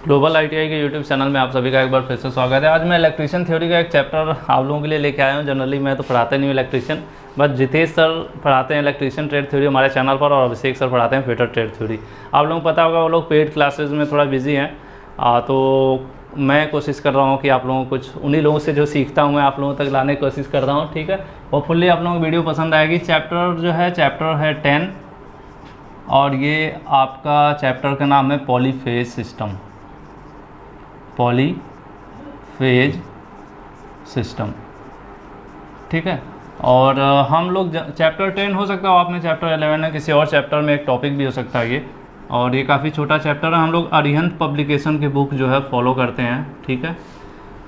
Global ITI के YouTube channel में आप सभी का एक बार फिर से स्वागत है। आज मैं इलेक्ट्रीशियन थ्योरी का एक चैप्टर आप लोगों के लिए लेके आया हूँ। जनरली मैं तो पढ़ाते नहीं हूँ इलेक्ट्रीशियन, बट जितेश सर पढ़ाते हैं इलेक्ट्रीशियन ट्रेड थ्योरी हमारे चैनल पर, और अभिषेक सर पढ़ाते हैं फिटर ट्रेड थ्योरी। आप लोगों को पता होगा वो लोग पेड क्लासेज में थोड़ा बिजी हैं, तो मैं कोशिश कर रहा हूँ कि आप लोगों को कुछ उन्हीं लोगों से जो सीखता हूँ मैं आप लोगों तक लाने की कोशिश कर रहा हूँ। ठीक है, होपफुली आप लोगों को वीडियो पसंद आएगी। चैप्टर है 10 और ये आपका चैप्टर का नाम है पॉलीफेज सिस्टम। पॉलीफेज सिस्टम, ठीक है। और हम लोग चैप्टर 10 हो सकता है, आपने चैप्टर 11 है, किसी और चैप्टर में एक टॉपिक भी हो सकता है ये, और ये काफ़ी छोटा चैप्टर है। हम लोग अरिहंत पब्लिकेशन की बुक जो है फॉलो करते हैं, ठीक है।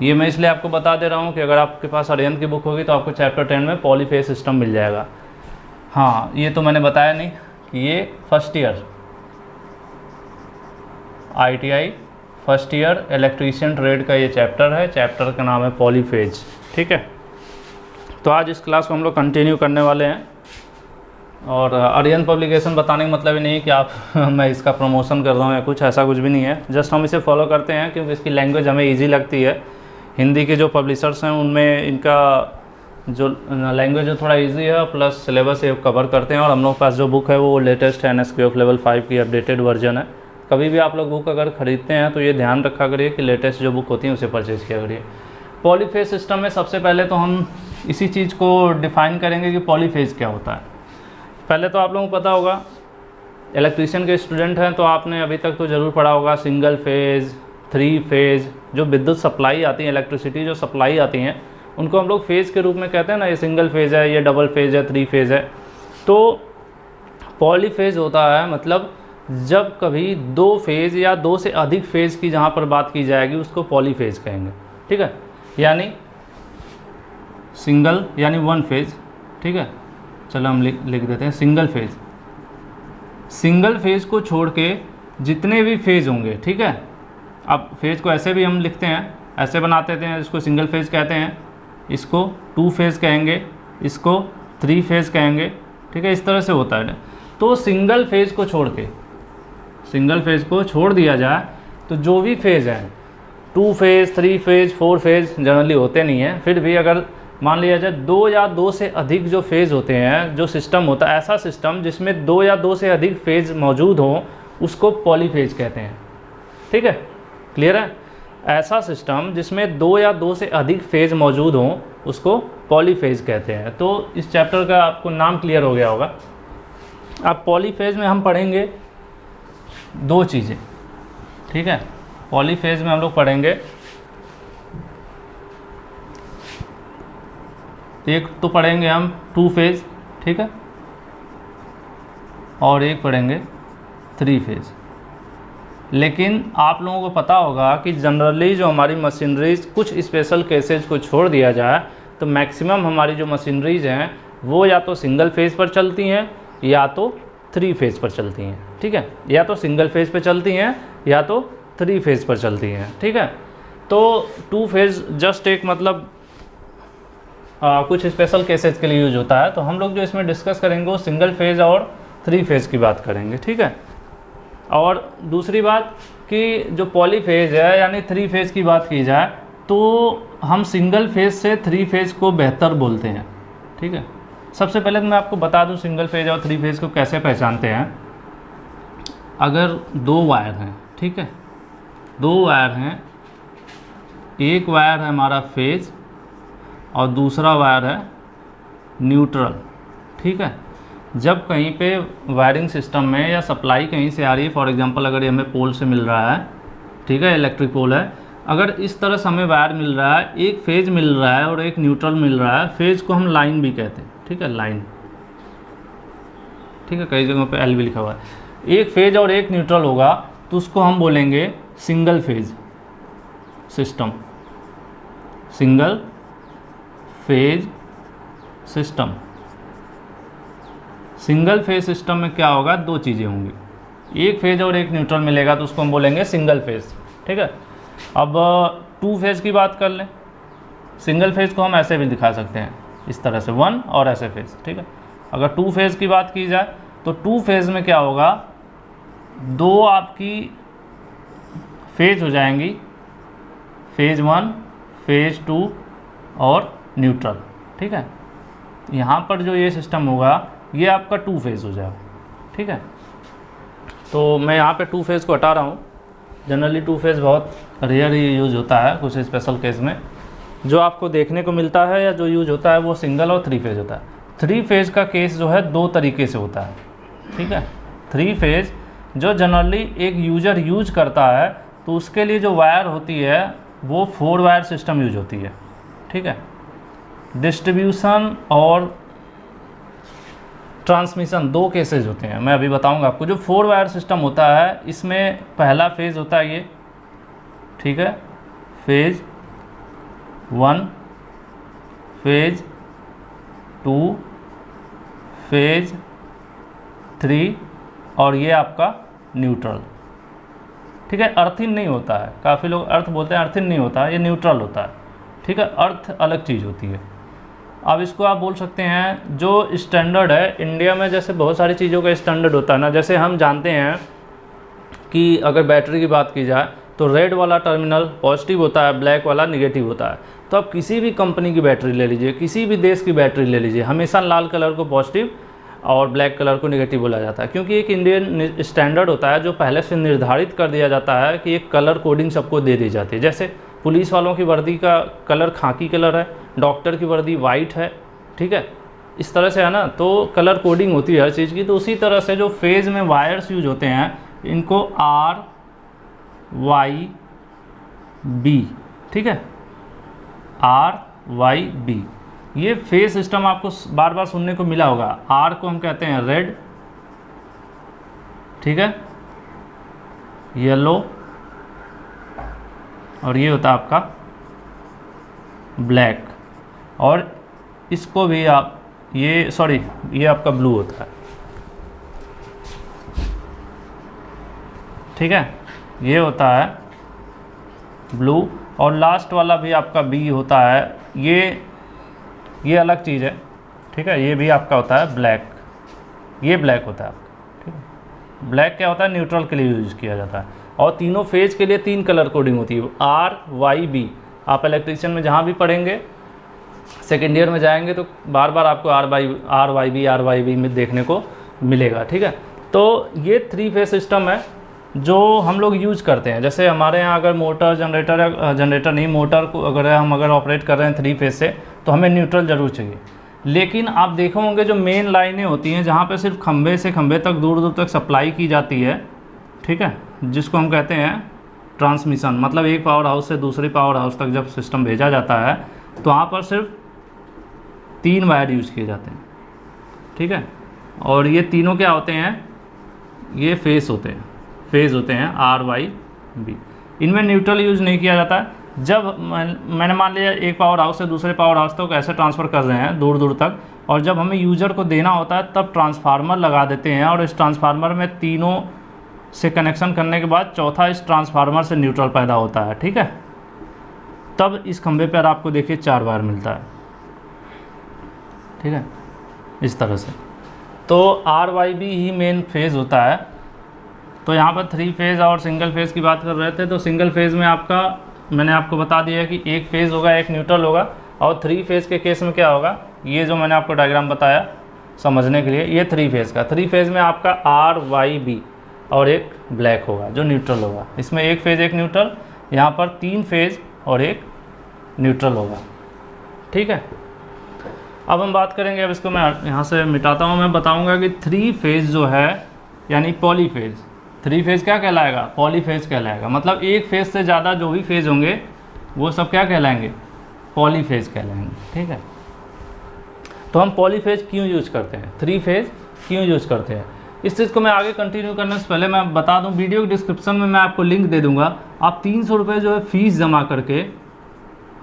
ये मैं इसलिए आपको बता दे रहा हूँ कि अगर आपके पास अरिहंत की बुक होगी तो आपको चैप्टर 10 में पॉलीफेज सिस्टम मिल जाएगा। हाँ, ये तो मैंने बताया नहीं कि ये first year ITI first year electrician trade का ये चैप्टर है। चैप्टर का नाम है पॉलीफेज, ठीक है। तो आज इस क्लास को हम लोग कंटिन्यू करने वाले हैं। और अरिहंत पब्लिकेशन बताने का मतलब ही नहीं है कि आप मैं इसका प्रमोशन कर रहा हूँ या कुछ, ऐसा कुछ भी नहीं है। जस्ट हम इसे फॉलो करते हैं क्योंकि इसकी लैंग्वेज हमें ईजी लगती है। हिंदी के जो पब्लिशर्स हैं उनमें इनका जो लैंग्वेज जो थोड़ा इजी है, प्लस सिलेबस ये कवर करते हैं। और हम लोग के पास जो बुक है वो लेटेस्ट है, NSQF लेवल 5 की अपडेटेड वर्जन है। कभी भी आप लोग बुक अगर ख़रीदते हैं तो ये ध्यान रखा करिए कि लेटेस्ट जो बुक होती है उसे परचेज़ किया करिए। पॉलीफेज सिस्टम में सबसे पहले तो हम इसी चीज़ को डिफ़ाइन करेंगे कि पॉलीफेज क्या होता है। पहले तो आप लोगों को पता होगा, इलेक्ट्रीशियन के स्टूडेंट हैं तो आपने अभी तक तो ज़रूर पढ़ा होगा सिंगल फेज़, 3 फेज़। जो विद्युत सप्लाई आती है, इलेक्ट्रिसिटी जो सप्लाई आती हैं, उनको हम लोग फेज़ के रूप में कहते हैं ना। ये सिंगल फेज़ है, ये डबल फेज़ है, 3 फेज़ है। तो पॉलीफेज होता है मतलब जब कभी 2 फेज़ या 2 से अधिक फेज़ की जहाँ पर बात की जाएगी उसको पॉलीफेज कहेंगे, ठीक है। यानी सिंगल यानी 1 फेज़, ठीक है। चलो हम लिख देते हैं सिंगल फेज़। सिंगल फेज़ को छोड़ के जितने भी फेज़ होंगे, ठीक है। अब फेज़ को ऐसे भी हम लिखते हैं, ऐसे बनाते हैं, इसको सिंगल फेज़ कहते हैं, इसको 2 फेज़ कहेंगे, इसको 3 फेज़ कहेंगे, ठीक है। इस तरह से होता है। तो सिंगल फेज़ को छोड़ दिया जाए तो जो भी फेज़ हैं, 2 फेज़, 3 फेज़, 4 फेज़ जनरली होते नहीं हैं, फिर भी अगर मान लिया जाए 2 या 2 से अधिक जो फेज़ होते हैं, जो सिस्टम होता है, ऐसा सिस्टम जिसमें 2 या 2 से अधिक फेज़ मौजूद हो उसको पॉलीफेज कहते हैं, ठीक है। क्लियर है? ऐसा सिस्टम जिसमें 2 या 2 से अधिक फेज़ मौजूद हों उसको पॉलीफेज कहते हैं। तो इस चैप्टर का आपको नाम क्लियर हो गया होगा। अब पॉलीफेज में हम पढ़ेंगे 2 चीज़ें, ठीक है। पॉलीफेज में हम लोग पढ़ेंगे, एक तो पढ़ेंगे हम 2 फेज़, ठीक है, और एक पढ़ेंगे 3 फेज़। लेकिन आप लोगों को पता होगा कि जनरली जो हमारी मशीनरीज, कुछ स्पेशल केसेज को छोड़ दिया जाए तो मैक्सिमम हमारी जो मशीनरीज हैं वो या तो सिंगल फेज़ पर चलती हैं या तो 3 फेज़ पर चलती हैं, ठीक है। या तो सिंगल फेज़ पर चलती हैं या तो 3 फेज़ पर चलती हैं, ठीक है। तो 2 फेज़ जस्ट एक मतलब कुछ स्पेशल केसेज के लिए यूज होता है। तो हम लोग जो इसमें डिस्कस करेंगे वो सिंगल फेज़ और 3 फेज़ की बात करेंगे, ठीक है। और दूसरी बात कि जो पॉलीफेज है यानी 3 फेज़ की बात की जाए तो हम सिंगल फेज़ से 3 फेज़ को बेहतर बोलते हैं, ठीक है। सबसे पहले तो मैं आपको बता दूं सिंगल फेज़ और 3 फेज़ को कैसे पहचानते हैं। अगर 2 वायर हैं, ठीक है, 2 वायर हैं, एक वायर है हमारा फेज़ और दूसरा वायर है न्यूट्रल, ठीक है। जब कहीं पे वायरिंग सिस्टम में या सप्लाई कहीं से आ रही है, फॉर एग्जांपल अगर ये हमें पोल से मिल रहा है, ठीक है, इलेक्ट्रिक पोल है, अगर इस तरह से हमें वायर मिल रहा है, एक फेज़ मिल रहा है और एक न्यूट्रल मिल रहा है, फेज़ को हम लाइन भी कहते हैं, ठीक है, लाइन, ठीक है, कई जगहों पे L भी लिखा हुआ है। एक फेज़ और एक न्यूट्रल होगा तो उसको हम बोलेंगे single phase system, single phase system. Single phase system में क्या होगा, 2 चीज़ें होंगी, एक फेज़ और एक न्यूट्रल मिलेगा तो उसको हम बोलेंगे सिंगल फेज़, ठीक है। अब 2 फेज़ की बात कर लें। सिंगल फेज़ को हम ऐसे भी दिखा सकते हैं, इस तरह से 1 और ऐसे फेज़, ठीक है। अगर 2 फेज़ की बात की जाए तो 2 फेज़ में क्या होगा, 2 आपकी फेज हो जाएंगी फेज 1, फेज 2 और न्यूट्रल। ठीक है, यहाँ पर जो ये सिस्टम होगा ये आपका 2 फेज हो जाएगा। ठीक है, तो मैं यहाँ पे 2 फेज को हटा रहा हूँ। जनरली 2 फेज बहुत रेयर ही यूज होता है कुछ स्पेशल केस में। जो आपको देखने को मिलता है या जो यूज होता है वो सिंगल और 3 फेज होता है। 3 फेज का केस जो है 2 तरीके से होता है। ठीक है, 3 फेज जो जनरली एक यूजर यूज करता है तो उसके लिए जो वायर होती है वो 4 वायर सिस्टम यूज होती है। ठीक है, डिस्ट्रीब्यूशन और ट्रांसमिशन 2 केसेस होते हैं, मैं अभी बताऊंगा आपको। जो 4 वायर सिस्टम होता है इसमें पहला फेज होता है ये, ठीक है, फेज 1, फेज 2, फेज 3 और ये आपका न्यूट्रल। ठीक है, अर्थिन नहीं होता है, काफ़ी लोग अर्थ बोलते हैं, अर्थिन नहीं होता है, ये न्यूट्रल होता है। ठीक है, अर्थ अलग चीज़ होती है। अब इसको आप बोल सकते हैं जो स्टैंडर्ड है इंडिया में, जैसे बहुत सारी चीज़ों का स्टैंडर्ड होता है ना, जैसे हम जानते हैं कि अगर बैटरी की बात की जाए तो रेड वाला टर्मिनल पॉजिटिव होता है, ब्लैक वाला निगेटिव होता है। तो आप किसी भी कंपनी की बैटरी ले लीजिए, किसी भी देश की बैटरी ले लीजिए, हमेशा लाल कलर को पॉजिटिव और ब्लैक कलर को नेगेटिव बोला जाता है, क्योंकि एक इंडियन स्टैंडर्ड होता है जो पहले से निर्धारित कर दिया जाता है कि एक कलर कोडिंग सबको दे दी जाती है। जैसे पुलिस वालों की वर्दी का कलर खाकी कलर है, डॉक्टर की वर्दी वाइट है। ठीक है, इस तरह से है ना, तो कलर कोडिंग होती है हर चीज़ की। तो उसी तरह से जो फेज़ में वायर्स यूज होते हैं इनको RYB, ठीक है, RYB, ये फेज सिस्टम आपको बार बार सुनने को मिला होगा। R को हम कहते हैं रेड, ठीक है, येलो, और ये होता है आपका ब्लैक, और इसको भी आप ये आपका ब्लू होता है। ठीक है, ये होता है ब्लू, और लास्ट वाला भी आपका बी होता है। ये अलग चीज़ है। ठीक है, ये भी आपका होता है ब्लैक, ये ब्लैक होता है आपका। ठीक है, ब्लैक क्या होता है, न्यूट्रल के लिए यूज किया जाता है। और तीनों फेज के लिए 3 कलर कोडिंग होती है, RYB। आप इलेक्ट्रिशियन में जहाँ भी पढ़ेंगे, सेकेंड ईयर में जाएंगे तो बार बार आपको RYB में देखने को मिलेगा। ठीक है, तो ये 3 फेज सिस्टम है जो हम लोग यूज करते हैं। जैसे हमारे यहाँ अगर मोटर जनरेटर नहीं, मोटर को अगर ऑपरेट कर रहे हैं 3 फेज से तो हमें न्यूट्रल ज़रूर चाहिए। लेकिन आप देखो होंगे जो मेन लाइनें होती हैं जहाँ पे सिर्फ खंभे से खंभे तक दूर दूर तक सप्लाई की जाती है, ठीक है, जिसको हम कहते हैं ट्रांसमिशन, मतलब एक पावर हाउस से दूसरे पावर हाउस तक जब सिस्टम भेजा जाता है तो वहाँ पर सिर्फ 3 वायर यूज किए जाते हैं। ठीक है, और ये तीनों क्या होते हैं, ये फेज होते हैं RYB। इनमें न्यूट्रल यूज नहीं किया जाता है। जब मैंने मान लिया एक पावर हाउस से दूसरे पावर हाउस तक ऐसे ट्रांसफ़र कर रहे हैं दूर दूर तक, और जब हमें यूज़र को देना होता है तब ट्रांसफार्मर लगा देते हैं, और इस ट्रांसफार्मर में तीनों से कनेक्शन करने के बाद चौथा इस ट्रांसफार्मर से न्यूट्रल पैदा होता है। ठीक है, तब इस खंभे पर आपको देखिए 4 वायर मिलता है। ठीक है, इस तरह से। तो RYB ही मेन फेज़ होता है। तो यहाँ पर 3 फेज़ और सिंगल फेज़ की बात कर रहे थे, तो सिंगल फेज़ में आपका मैंने आपको बता दिया कि एक फेज़ होगा, एक न्यूट्रल होगा, और 3 फेज़ के केस में क्या होगा, ये जो मैंने आपको डायग्राम बताया समझने के लिए, ये 3 फेज़ का। 3 फेज़ में आपका RYB और एक ब्लैक होगा जो न्यूट्रल होगा। इसमें एक फेज़ एक न्यूट्रल, यहाँ पर 3 फेज़ और एक न्यूट्रल होगा। ठीक है, अब हम बात करेंगे, अब इसको मैं यहाँ से मिटाता हूँ, मैं बताऊँगा कि 3 फेज़ जो है यानी पॉलीफेज़, 3 फेज़ क्या कहलाएगा, पॉलीफेज़ कहलाएगा। मतलब एक फेज़ से ज़्यादा जो भी फेज़ होंगे वो सब क्या कहलाएंगे, पॉलीफेज़ कहलाएंगे। ठीक है, तो हम पॉलीफेज़ क्यों यूज़ करते हैं, 3 फेज़ क्यों यूज़ करते हैं, इस चीज़ को मैं आगे कंटिन्यू करने से पहले मैं बता दूं, वीडियो के डिस्क्रिप्शन में मैं आपको लिंक दे दूंगा। आप 300 रुपये जो है फ़ीस जमा करके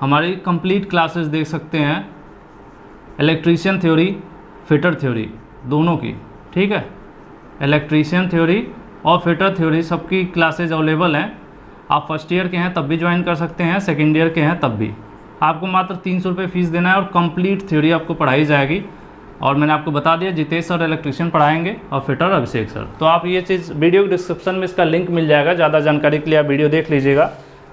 हमारी कंप्लीट क्लासेस देख सकते हैं, इलेक्ट्रीशियन थ्योरी, फिटर थ्योरी दोनों की। ठीक है, इलेक्ट्रीशियन थ्योरी और फिटर थ्योरी सबकी क्लासेज अवेलेबल हैं। आप फर्स्ट ईयर के हैं तब भी ज्वाइन कर सकते हैं, सेकेंड ईयर के हैं तब भी। आपको मात्र 300 रुपये फ़ीस देना है और कंप्लीट थ्योरी आपको पढ़ाई जाएगी। और मैंने आपको बता दिया जितेश सर इलेक्ट्रिशियन पढ़ाएंगे और फिटर अभिषेक सर। तो आप ये चीज़ वीडियो के डिस्क्रिप्शन में इसका लिंक मिल जाएगा, ज़्यादा जानकारी के लिए आप वीडियो देख लीजिएगा।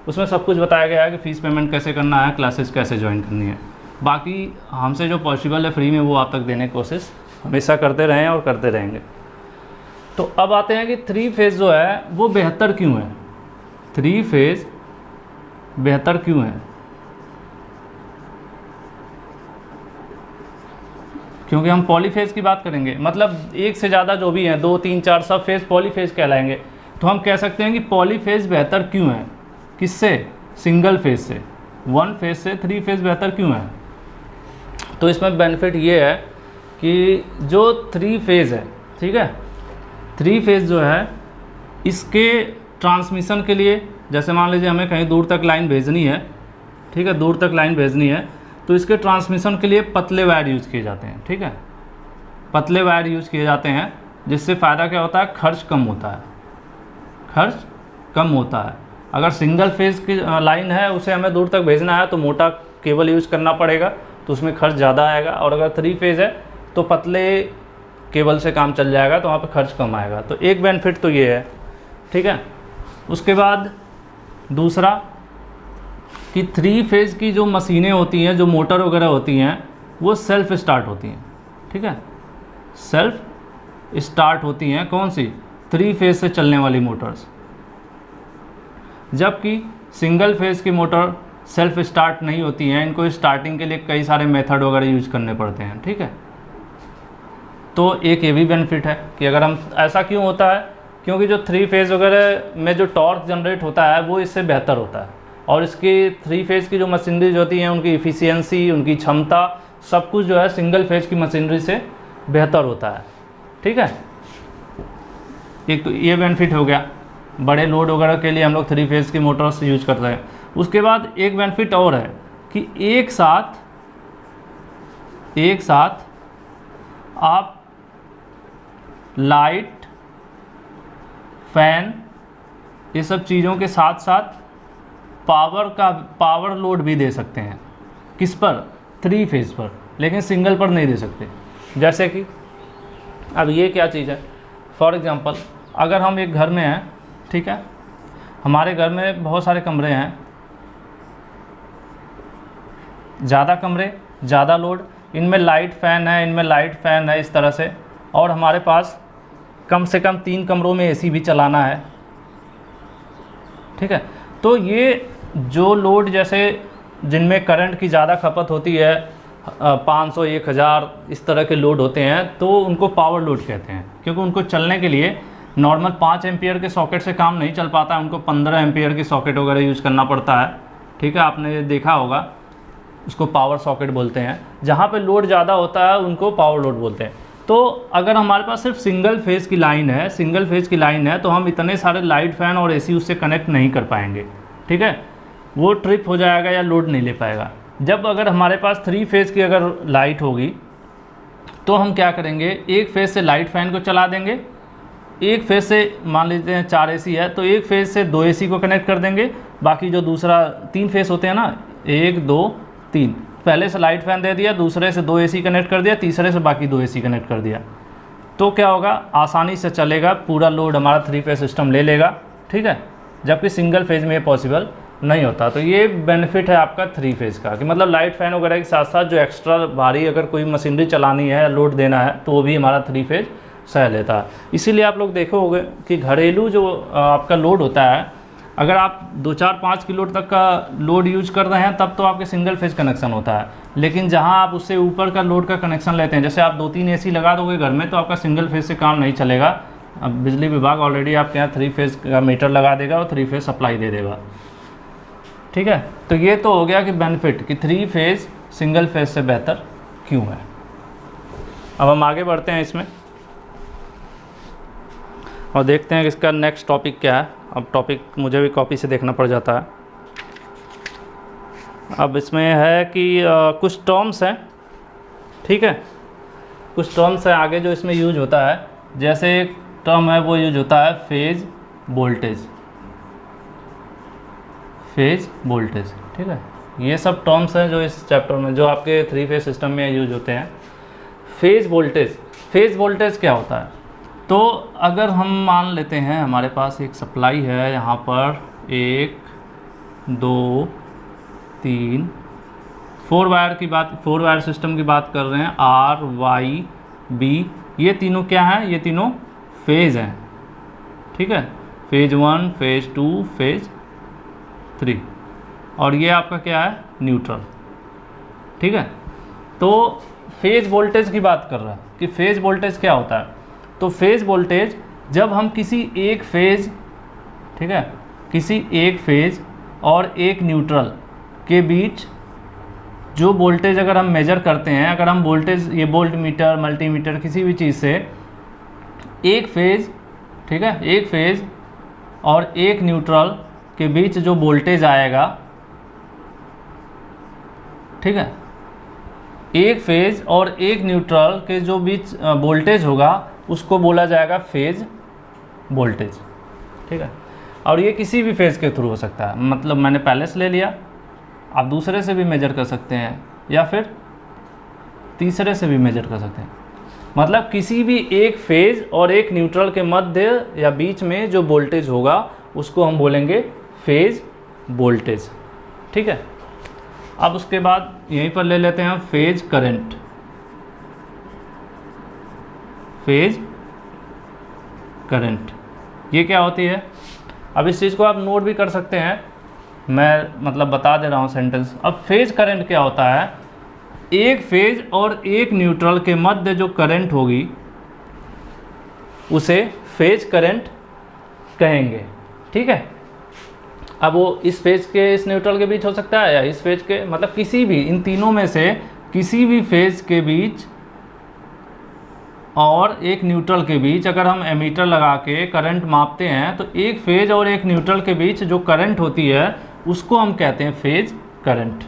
उसमें सब कुछ बताया गया है कि फ़ीस पेमेंट कैसे करना है, क्लासेस कैसे ज्वाइन करनी है। बाकी हमसे जो पॉसिबल है फ्री में वो आप तक देने की कोशिश हमेशा करते रहें और करते रहेंगे। तो अब आते हैं कि 3 फेज़ जो है वो बेहतर क्यों है, 3 फेज़ बेहतर क्यों है। क्योंकि हम पॉलीफेज की बात करेंगे, मतलब एक से ज़्यादा जो भी हैं 2, 3, 4 सब फेज़ पॉलीफेज कहलाएंगे। तो हम कह सकते हैं कि पॉलीफेज बेहतर क्यों है, किससे, सिंगल फेज से, 1 फेज से 3 फेज बेहतर क्यों है। तो इसमें बेनिफिट ये है कि जो 3 फेज़ है, ठीक है, 3 फेज़ जो है इसके ट्रांसमिशन के लिए, जैसे मान लीजिए हमें कहीं दूर तक लाइन भेजनी है, ठीक है, दूर तक लाइन भेजनी है, तो इसके ट्रांसमिशन के लिए पतले वायर यूज़ किए जाते हैं, ठीक है, पतले वायर यूज़ किए जाते हैं, जिससे फ़ायदा क्या होता है, खर्च कम होता है, खर्च कम होता है। अगर सिंगल फेज़ की लाइन है उसे हमें दूर तक भेजना है तो मोटा केबल यूज़ करना पड़ेगा, तो उसमें खर्च ज़्यादा आएगा। और अगर 3 फेज़ है तो पतले केबल से काम चल जाएगा, तो वहाँ पे खर्च कम आएगा। तो एक बेनिफिट तो ये है, ठीक है। उसके बाद दूसरा कि 3 फेज़ की जो मशीनें होती हैं, जो मोटर वगैरह होती हैं, वो सेल्फ स्टार्ट होती हैं, ठीक है, सेल्फ स्टार्ट होती हैं। कौन सी, 3 फेज़ से चलने वाली मोटर्स। जबकि सिंगल फेज़ की मोटर सेल्फ स्टार्ट नहीं होती हैं, इनको स्टार्टिंग के लिए कई सारे मेथड वगैरह यूज करने पड़ते हैं, ठीक है। तो एक ये भी बेनिफिट है कि अगर हम, ऐसा क्यों होता है, क्योंकि जो 3 फेज़ वगैरह में जो टॉर्क जनरेट होता है वो इससे बेहतर होता है, और इसकी 3 फेज़ की जो मशीनरीज होती हैं उनकी इफ़िशियंसी, उनकी क्षमता, सब कुछ जो है सिंगल फेज़ की मशीनरी से बेहतर होता है, ठीक है। एक तो ये बेनिफिट हो गया, बड़े लोड वगैरह के लिए हम लोग 3 फेज़ की मोटर्स यूज करते हैं। उसके बाद एक बेनिफिट और है कि एक साथ आप लाइट, फैन, ये सब चीज़ों के साथ साथ पावर लोड भी दे सकते हैं। किस पर, 3 फेज़ पर, लेकिन सिंगल पर नहीं दे सकते। जैसे कि अब ये क्या चीज़ है, फॉर एग्ज़ाम्पल अगर हम एक घर में हैं, ठीक है, हमारे घर में बहुत सारे कमरे हैं, ज़्यादा कमरे, ज़्यादा लोड, इनमें लाइट फ़ैन है, इनमें लाइट फ़ैन है, इस तरह से, और हमारे पास कम से कम 3 कमरों में एसी भी चलाना है, ठीक है। तो ये जो लोड, जैसे जिनमें करंट की ज़्यादा खपत होती है, 500, 1000 इस तरह के लोड होते हैं, तो उनको पावर लोड कहते हैं, क्योंकि उनको चलने के लिए नॉर्मल 5 एम्पियर के सॉकेट से काम नहीं चल पाता है, उनको 15 एम्पियर की सॉकेट वगैरह यूज़ करना पड़ता है, ठीक है, आपने देखा होगा, उसको पावर सॉकेट बोलते हैं। जहाँ पे लोड ज़्यादा होता है उनको पावर लोड बोलते हैं। तो अगर हमारे पास सिर्फ सिंगल फेज़ की लाइन है, तो हम इतने सारे लाइट फ़ैन और एसी उससे कनेक्ट नहीं कर पाएंगे, ठीक है, वो ट्रिप हो जाएगा या लोड नहीं ले पाएगा। जब अगर हमारे पास 3 फेज़ की अगर लाइट होगी तो हम क्या करेंगे, एक फेज़ से लाइट फ़ैन को चला देंगे, एक फेज़ से मान लेते हैं 4 एसी है, तो एक फेज़ से 2 एसी को कनेक्ट कर देंगे, बाकी जो दूसरा 3 फेज़ होते हैं ना, 1, 2, 3, पहले से लाइट फ़ैन दे दिया, दूसरे से 2 एसी कनेक्ट कर दिया, तीसरे से बाकी 2 एसी कनेक्ट कर दिया, तो क्या होगा, आसानी से चलेगा, पूरा लोड हमारा 3 फेज़ सिस्टम ले लेगा, ठीक है। जबकि सिंगल फेज़ में ये पॉसिबल नहीं होता। तो ये बेनिफिट है आपका 3 फेज़ का, कि मतलब लाइट फ़ैन वगैरह के साथ साथ जो एक्स्ट्रा भारी अगर कोई मशीनरी चलानी है, लोड देना है, तो वो भी हमारा 3 फेज़ सह लेता है। इसीलिए आप लोग देखो होंगे कि घरेलू जो आपका लोड होता है, अगर आप 2, 4, 5 किलो तक का लोड यूज कर रहे हैं तब तो आपके सिंगल फेज़ कनेक्शन होता है, लेकिन जहां आप उससे ऊपर का लोड का कनेक्शन लेते हैं, जैसे आप 2-3 एसी लगा दोगे घर में, तो आपका सिंगल फेज़ से काम नहीं चलेगा। अब बिजली विभाग ऑलरेडी आपके यहाँ 3 फेज़ का मीटर लगा देगा और 3 फेज़ सप्लाई दे देगा, ठीक है। तो ये तो हो गया कि बेनिफिट कि 3 फेज़ सिंगल फेज़ से बेहतर क्यों है। अब हम आगे बढ़ते हैं इसमें और देखते हैं कि इसका नेक्स्ट टॉपिक क्या है। अब टॉपिक मुझे भी कॉपी से देखना पड़ जाता है। अब इसमें है कि कुछ टर्म्स हैं, ठीक है, कुछ टर्म्स हैं आगे जो इसमें यूज होता है। जैसे एक टर्म है वो यूज होता है फेज वोल्टेज, फेज वोल्टेज, ठीक है। ये सब टर्म्स हैं जो इस चैप्टर में, जो आपके 3 फेज सिस्टम में यूज होते हैं। फेज वोल्टेज, फेज वोल्टेज क्या होता है? तो अगर हम मान लेते हैं हमारे पास एक सप्लाई है, यहाँ पर 1 2 3 4 वायर की बात, 4 वायर सिस्टम की बात कर रहे हैं, आर वाई बी, ये तीनों क्या हैं? ये तीनों फेज हैं, ठीक है, फेज 1 फेज 2 फेज 3, और ये आपका क्या है? न्यूट्रल, ठीक है। तो फेज वोल्टेज की बात कर रहा है कि फेज वोल्टेज क्या होता है। तो फेज वोल्टेज जब हम किसी एक फेज, ठीक है, किसी एक फेज और एक न्यूट्रल के बीच जो वोल्टेज अगर हम मेजर करते हैं, अगर हम वोल्टेज ये वोल्ट मीटर मल्टीमीटर किसी भी चीज़ से एक फेज, ठीक है, एक फेज और एक न्यूट्रल के बीच जो वोल्टेज आएगा, ठीक है, एक फेज और एक न्यूट्रल के जो बीच वोल्टेज होगा उसको बोला जाएगा फेज वोल्टेज, ठीक है। और ये किसी भी फेज के थ्रू हो सकता है, मतलब मैंने पहले से ले लिया, आप दूसरे से भी मेजर कर सकते हैं या फिर तीसरे से भी मेजर कर सकते हैं, मतलब किसी भी एक फेज और एक न्यूट्रल के मध्य या बीच में जो वोल्टेज होगा उसको हम बोलेंगे फेज वोल्टेज, ठीक है। अब उसके बाद यहीं पर ले लेते हैं फेज करंट, फेज करंट ये क्या होती है? अब इस चीज़ को आप नोट भी कर सकते हैं, मैं मतलब बता दे रहा हूँ सेंटेंस। अब फेज करंट क्या होता है? एक फेज और एक न्यूट्रल के मध्य जो करंट होगी उसे फेज करंट कहेंगे, ठीक है। अब वो इस फेज के इस न्यूट्रल के बीच हो सकता है या इस फेज के, मतलब किसी भी इन तीनों में से किसी भी फेज के बीच और एक न्यूट्रल के बीच अगर हम एमीटर लगा के करंट मापते हैं तो एक फेज और एक न्यूट्रल के बीच जो करंट होती है उसको हम कहते हैं फेज करंट।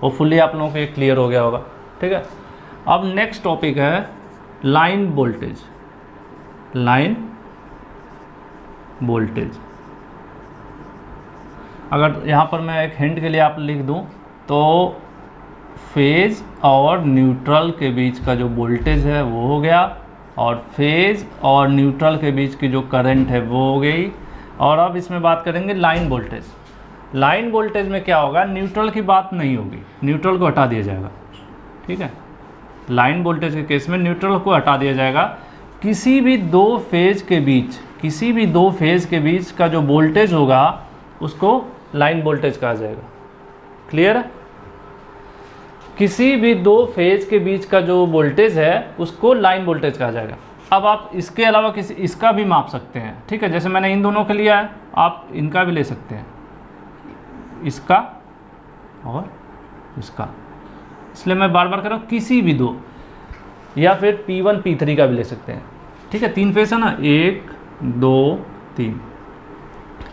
होपफुली आप लोगों को ये क्लियर हो गया होगा, ठीक है। अब नेक्स्ट टॉपिक है लाइन वोल्टेज, लाइन वोल्टेज। अगर यहाँ पर मैं एक हिंट के लिए आप लिख दूँ तो फेज और न्यूट्रल के बीच का जो वोल्टेज है वो हो गया, और फेज और न्यूट्रल के बीच की जो करंट है वो हो गई। और अब इसमें बात करेंगे लाइन वोल्टेज। लाइन वोल्टेज में क्या होगा? न्यूट्रल की बात नहीं होगी, न्यूट्रल को हटा दिया जाएगा, ठीक है। लाइन वोल्टेज के केस में न्यूट्रल को हटा दिया जाएगा। किसी भी दो फेज के बीच, किसी भी दो फेज के बीच का जो वोल्टेज होगा उसको लाइन वोल्टेज कहा जाएगा। क्लियर है? किसी भी दो फेज के बीच का जो वोल्टेज है उसको लाइन वोल्टेज कहा जाएगा। अब आप इसके अलावा किसी इसका भी माप सकते हैं, ठीक है। जैसे मैंने इन दोनों के लिया है, आप इनका भी ले सकते हैं, इसका और इसका। इसलिए मैं बार बार कह रहा हूँ किसी भी दो, या फिर P1 P3 का भी ले सकते हैं, ठीक है। तीन फेज है ना, 1 2 3।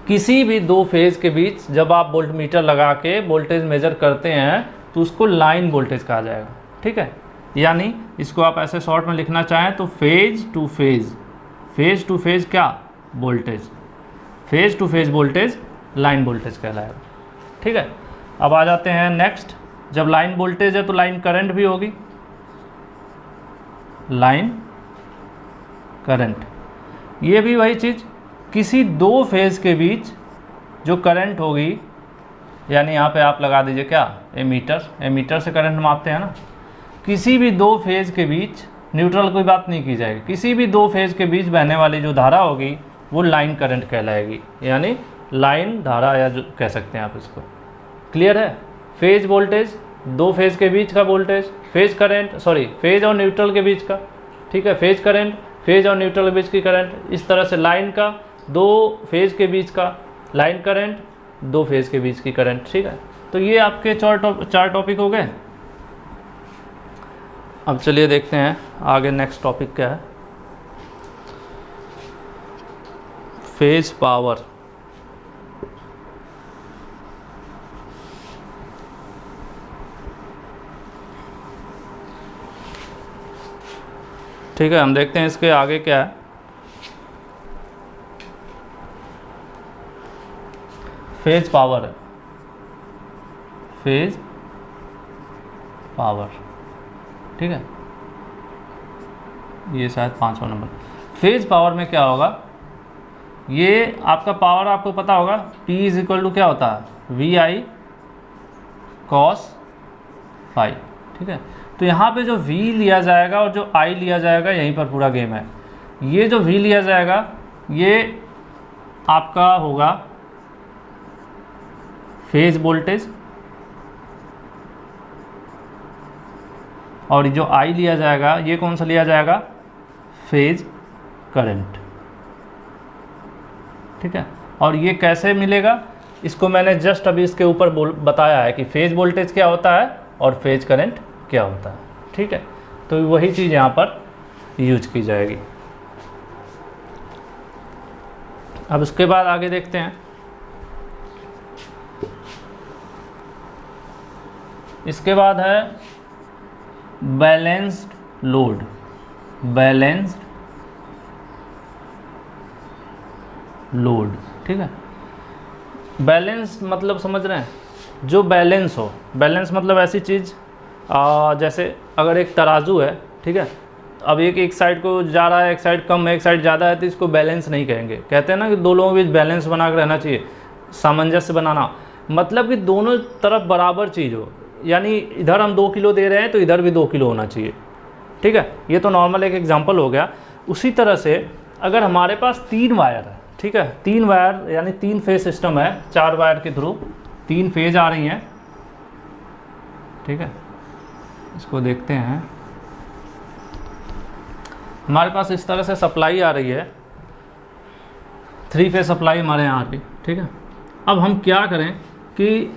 किसी भी दो फेज के बीच जब आप वोल्टमीटर लगा के वोल्टेज मेजर करते हैं तो उसको लाइन वोल्टेज कहा जाएगा, ठीक है। यानी इसको आप ऐसे शॉर्ट में लिखना चाहें तो phase to phase, phase to phase क्या? Voltage, phase to phase voltage line voltage कहलाएगा, ठीक है। अब आ जाते हैं नेक्स्ट, जब लाइन वोल्टेज है तो लाइन करंट भी होगी, लाइन करंट। ये भी वही चीज़, किसी दो फेज के बीच जो करंट होगी, यानी यहाँ पे आप लगा दीजिए क्या? एमीटर, एमीटर से करंट मापते हैं ना। किसी भी दो फेज के बीच, न्यूट्रल कोई बात नहीं की जाएगी, किसी भी दो फेज के बीच बहने वाली जो धारा होगी वो लाइन करंट कहलाएगी, यानी लाइन धारा या जो कह सकते हैं आप इसको। क्लियर है? फेज वोल्टेज, दो फेज के बीच का voltage, phase current, sorry phase और न्यूट्रल के बीच का, ठीक है, फेज करंट, फेज और न्यूट्रल के बीच की करंट। इस तरह से लाइन का, दो फेज के बीच का लाइन करंट, दो फेज के बीच की करंट, ठीक है। तो ये आपके चार टॉपिक हो गए। अब चलिए देखते हैं आगे नेक्स्ट टॉपिक क्या है। Phase power. ठीक है, हम देखते हैं इसके आगे क्या है। फेज पावर है, फेज पावर, ठीक है। ये शायद 5वां नंबर। फेज पावर में क्या होगा, ये आपका पावर आपको पता होगा P इज इक्वल टू क्या होता है, वी आई कॉस फाई। ठीक है, तो यहाँ पे जो V लिया जाएगा और जो I लिया जाएगा, यहीं पर पूरा गेम है। ये जो V लिया जाएगा ये आपका होगा फेज वोल्टेज, और जो I लिया जाएगा ये कौन सा लिया जाएगा, फेज करंट। ठीक है, और ये कैसे मिलेगा, इसको मैंने जस्ट अभी इसके ऊपर बताया है कि फेज वोल्टेज क्या होता है और फेज करंट क्या होता है। ठीक है, तो वही चीज़ यहाँ पर यूज की जाएगी। अब उसके बाद आगे देखते हैं। इसके बाद है बैलेंस्ड लोड। बैलेंस्ड लोड, ठीक है, बैलेंस मतलब समझ रहे हैं, जो बैलेंस हो। बैलेंस मतलब ऐसी चीज़ जैसे अगर एक तराजू है, ठीक है, अब एक साइड को जा रहा है, एक साइड कम है, एक साइड ज़्यादा है, तो इसको बैलेंस नहीं कहेंगे। कहते हैं ना कि दो लोगों के बीच बैलेंस बना कर रहना चाहिए, सामंजस्य बनाना, मतलब कि दोनों तरफ बराबर चीज़ हो। यानी इधर हम 2 किलो दे रहे हैं तो इधर भी 2 किलो होना चाहिए। ठीक है, ये तो नॉर्मल एक एग्जांपल हो गया। उसी तरह से अगर हमारे पास 3 वायर है, ठीक है, 3 वायर यानी 3 फेज सिस्टम है, 4 वायर के थ्रू 3 फेज आ रही हैं। ठीक है, इसको देखते हैं। हमारे पास इस तरह से सप्लाई आ रही है, 3 फेज सप्लाई हमारे यहाँ आ रही। ठीक है, अब हम क्या करें कि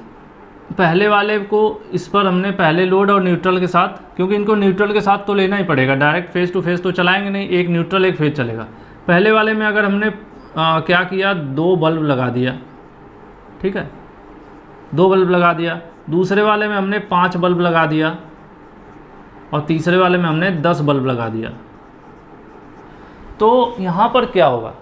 पहले वाले को इस पर हमने पहले लोड और न्यूट्रल के साथ, क्योंकि इनको न्यूट्रल के साथ तो लेना ही पड़ेगा, डायरेक्ट फेज टू फेज तो चलाएंगे नहीं, एक न्यूट्रल एक फेज चलेगा। पहले वाले में अगर हमने क्या किया, 2 बल्ब लगा दिया। ठीक है, 2 बल्ब लगा दिया। दूसरे वाले में हमने 5 बल्ब लगा दिया, और तीसरे वाले में हमने 10 बल्ब लगा दिया। तो यहाँ पर क्या होगा,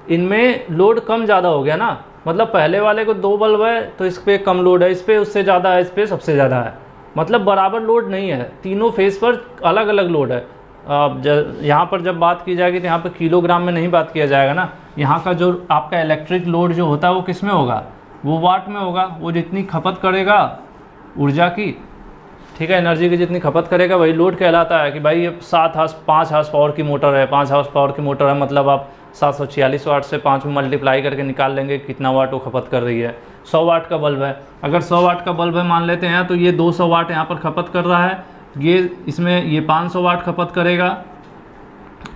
इनमें लोड कम ज़्यादा हो गया ना, मतलब पहले वाले को 2 बल्ब है तो इस पर कम लोड है, इस पर उससे ज़्यादा है, इस पर सबसे ज़्यादा है, मतलब बराबर लोड नहीं है, तीनों फेज पर अलग अलग लोड है। अब यहाँ पर जब बात की जाएगी तो यहाँ पर किलोग्राम में नहीं बात किया जाएगा ना, यहाँ का जो आपका इलेक्ट्रिक लोड जो होता है वो किस में होगा, वो वाट में होगा। वो जितनी खपत करेगा ऊर्जा की, ठीक है, एनर्जी की जितनी खपत करेगा वही लोड कहलाता है। कि भाई ये 5 हार्स पावर की मोटर है, 5 हार्स पावर की मोटर है, मतलब आप 746 वाट से 5 में मल्टीप्लाई करके निकाल लेंगे कितना वाट वो खपत कर रही है। 100 वाट का बल्ब है, अगर 100 वाट का बल्ब है मान लेते हैं, तो ये 200 वाट यहाँ पर खपत कर रहा है, ये इसमें ये 500 वाट खपत करेगा,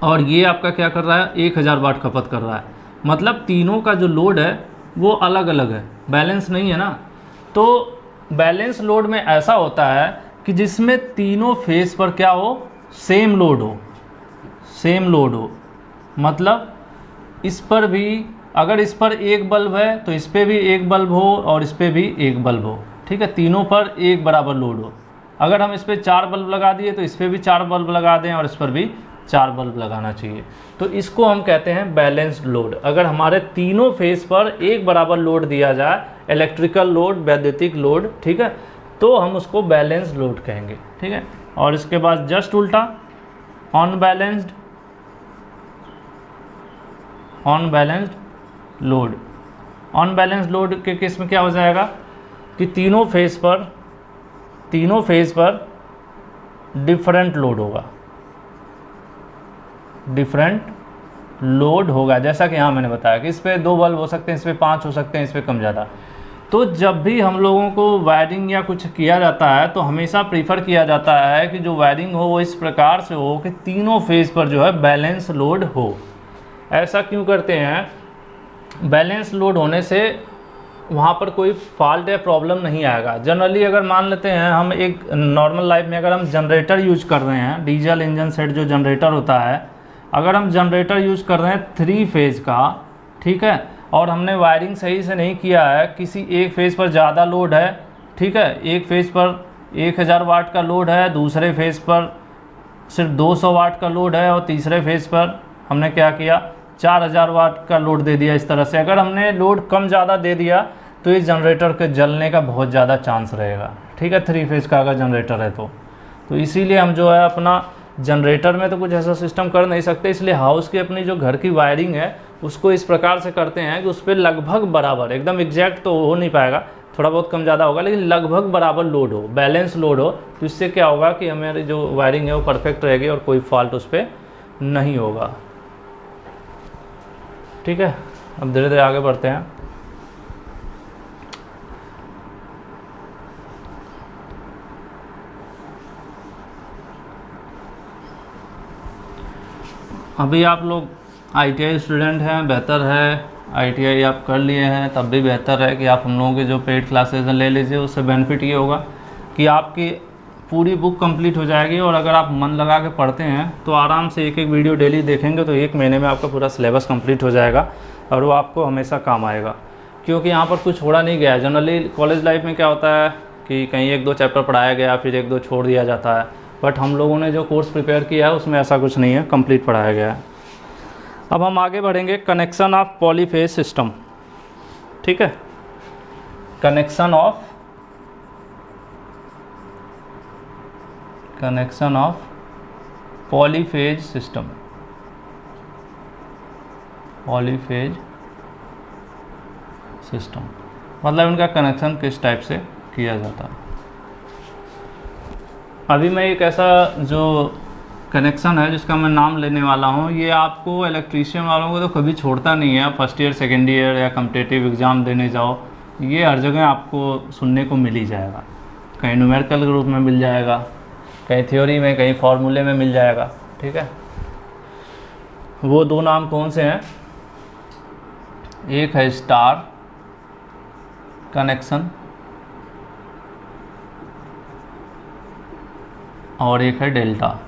और ये आपका क्या कर रहा है, 1000 वाट खपत कर रहा है। मतलब तीनों का जो लोड है वो अलग अलग है, बैलेंस नहीं है ना। तो बैलेंस लोड में ऐसा होता है कि जिसमें तीनों फेज पर क्या हो, सेम लोड हो, सेम लोड हो। मतलब इस पर भी अगर इस पर 1 बल्ब है तो इस पर भी 1 बल्ब हो, और इस पर भी 1 बल्ब हो। ठीक है, तीनों पर एक बराबर लोड हो। अगर हम इस पर 4 बल्ब लगा दिए तो इस पर भी 4 बल्ब लगा दें, और इस पर भी 4 बल्ब लगाना चाहिए। तो इसको हम कहते हैं बैलेंस्ड लोड। अगर हमारे तीनों फेज पर एक बराबर लोड दिया जाए, इलेक्ट्रिकल लोड, वैद्युतिक लोड, ठीक है, तो हम उसको बैलेंस्ड लोड कहेंगे। ठीक है, और इसके बाद जस्ट उल्टा unbalanced, unbalanced load. Unbalanced load के केस में क्या हो जाएगा कि तीनों फेज पर डिफरेंट लोड होगा, डिफरेंट लोड होगा। जैसा कि यहाँ मैंने बताया कि इस पर 2 बल्ब हो सकते हैं, इस पर 5 हो सकते हैं, इस पर कम ज़्यादा। तो जब भी हम लोगों को वायरिंग या कुछ किया जाता है तो हमेशा प्रीफर किया जाता है कि जो वायरिंग हो वो इस प्रकार से हो कि तीनों फेज पर जो है बैलेंस लोड हो। ऐसा क्यों करते हैं, बैलेंस लोड होने से वहाँ पर कोई फॉल्ट या प्रॉब्लम नहीं आएगा। जनरली अगर मान लेते हैं हम एक नॉर्मल लाइफ में अगर हम जनरेटर यूज कर रहे हैं, डीजल इंजन सेट जो जनरेटर होता है, अगर हम जनरेटर यूज़ कर रहे हैं 3 फेज़ का, ठीक है, और हमने वायरिंग सही से नहीं किया है, किसी एक फेज़ पर ज़्यादा लोड है, ठीक है, एक फेज़ पर 1000 वाट का लोड है, दूसरे फेज़ पर सिर्फ 200 वाट का लोड है, और तीसरे फेज़ पर हमने क्या किया 4000 वाट का लोड दे दिया। इस तरह से अगर हमने लोड कम ज़्यादा दे दिया तो इस जनरेटर के जलने का बहुत ज़्यादा चांस रहेगा। ठीक है, 3 फेज़ का अगर जनरेटर है तो इसीलिए हम जो है अपना जनरेटर में तो कुछ ऐसा सिस्टम कर नहीं सकते, इसलिए हाउस की अपनी जो घर की वायरिंग है उसको इस प्रकार से करते हैं कि उस पर लगभग बराबर, एकदम एग्जैक्ट तो हो नहीं पाएगा, थोड़ा बहुत कम ज़्यादा होगा, लेकिन लगभग बराबर लोड हो, बैलेंस लोड हो। तो इससे क्या होगा कि हमारी जो वायरिंग है वो परफेक्ट रहेगी और कोई फॉल्ट उस पर नहीं होगा। ठीक है, अब धीरे धीरे आगे बढ़ते हैं। अभी आप लोग ITI स्टूडेंट हैं, बेहतर है ITI आप कर लिए हैं, तब भी बेहतर है कि आप हम लोगों के जो पेड क्लासेस हैं ले लीजिए। उससे बेनिफिट ये होगा कि आपकी पूरी बुक कंप्लीट हो जाएगी, और अगर आप मन लगा के पढ़ते हैं तो आराम से एक एक वीडियो डेली देखेंगे तो 1 महीने में आपका पूरा सिलेबस कंप्लीट हो जाएगा, और वो आपको हमेशा काम आएगा। क्योंकि यहाँ पर कुछ छोड़ा नहीं गया है। जनरली कॉलेज लाइफ में क्या होता है कि कहीं 1-2 चैप्टर पढ़ाया गया, फिर 1-2 छोड़ दिया जाता है, बट हम लोगों ने जो कोर्स प्रिपेयर किया है उसमें ऐसा कुछ नहीं है, कंप्लीट पढ़ाया गया है। अब हम आगे बढ़ेंगे, कनेक्शन ऑफ पॉलीफेज सिस्टम। ठीक है, connection of polyphase system, polyphase system मतलब इनका कनेक्शन किस टाइप से किया जाता है। अभी मैं एक ऐसा जो कनेक्शन है जिसका मैं नाम लेने वाला हूँ, ये आपको इलेक्ट्रीशियन वालों को तो कभी छोड़ता नहीं है। फर्स्ट ईयर, सेकेंड ईयर या कम्पिटिटिव एग्ज़ाम देने जाओ, ये हर जगह आपको सुनने को मिल ही जाएगा। कहीं न्यूमेरिकल के रूप में मिल जाएगा, कहीं थ्योरी में, कहीं फॉर्मूले में मिल जाएगा। ठीक है, वो 2 नाम कौन से हैं? एक है स्टार कनेक्शन और एक है डेल्टा।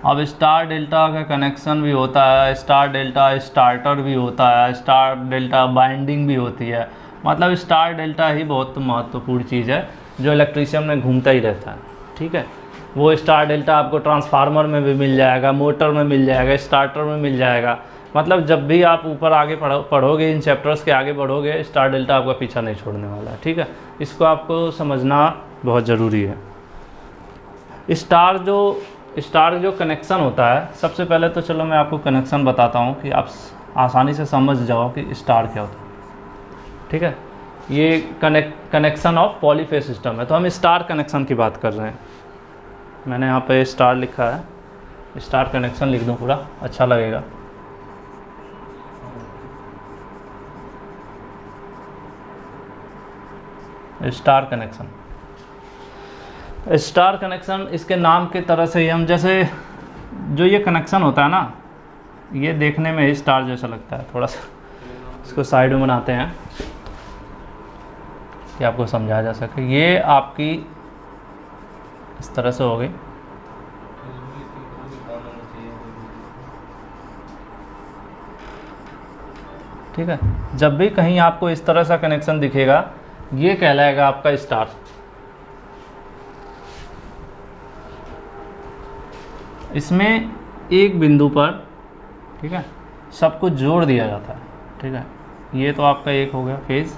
अब स्टार डेल्टा का कनेक्शन भी होता है, स्टार डेल्टा स्टार्टर भी होता है, स्टार डेल्टा बाइंडिंग भी होती है। मतलब स्टार डेल्टा ही बहुत महत्वपूर्ण चीज़ है जो इलेक्ट्रीशियन में घूमता ही रहता है। ठीक है, वो स्टार डेल्टा आपको ट्रांसफार्मर में भी मिल जाएगा, मोटर में मिल जाएगा, स्टार्टर में मिल जाएगा। मतलब जब भी आप ऊपर आगे पढ़ोगे, इन चैप्टर्स के आगे बढ़ोगे, स्टार डेल्टा आपका पीछा नहीं छोड़ने वाला है। ठीक है, इसको आपको समझना बहुत ज़रूरी है। स्टार जो कनेक्शन होता है, सबसे पहले तो चलो मैं आपको कनेक्शन बताता हूँ कि आप आसानी से समझ जाओ कि स्टार क्या होता है। ठीक है, ये कनेक्शन ऑफ पॉलीफेज सिस्टम है, तो हम स्टार कनेक्शन की बात कर रहे हैं। मैंने यहाँ पे स्टार लिखा है, स्टार कनेक्शन लिख दूँ पूरा, अच्छा लगेगा। स्टार कनेक्शन इसके नाम की तरह से ही हम, जैसे जो ये कनेक्शन होता है ना, ये देखने में ही स्टार जैसा लगता है। थोड़ा सा इसको साइड में बनाते हैं कि आपको समझाया जा सके। ये आपकी इस तरह से हो गई, ठीक है। जब भी कहीं आपको इस तरह सा कनेक्शन दिखेगा, ये कहलाएगा आपका स्टार। इसमें एक बिंदु पर, ठीक है, सब कुछ जोड़ दिया जाता है। ठीक है, ये तो आपका एक हो गया फेज़,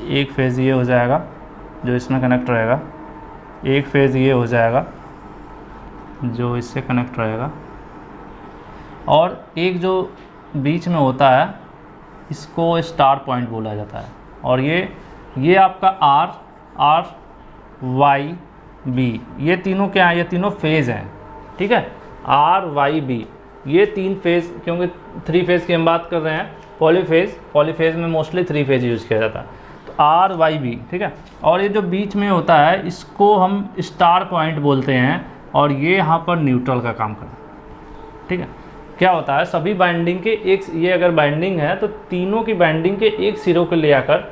एक फेज़ ये हो जाएगा जो इसमें कनेक्ट रहेगा, एक फेज़ ये हो जाएगा जो इससे कनेक्ट रहेगा, और एक जो बीच में होता है इसको स्टार पॉइंट बोला जाता है। और ये आपका आर वाई बी, ये तीनों क्या है? ये तीनों फेज़ हैं। ठीक है, आर वाई बी, ये 3 फेज़, क्योंकि 3 फेज़ की हम बात कर रहे हैं। पॉलीफेज़ में मोस्टली 3 फेज़ यूज़ किया जाता है, तो आर वाई बी। ठीक है, और ये जो बीच में होता है इसको हम स्टार पॉइंट बोलते हैं, और ये यहाँ पर न्यूट्रल का काम करता है। ठीक है, क्या होता है, सभी बाइंडिंग के एक, ये अगर बाइंडिंग है तो तीनों की बाइंडिंग के एक सिरों को ले आकर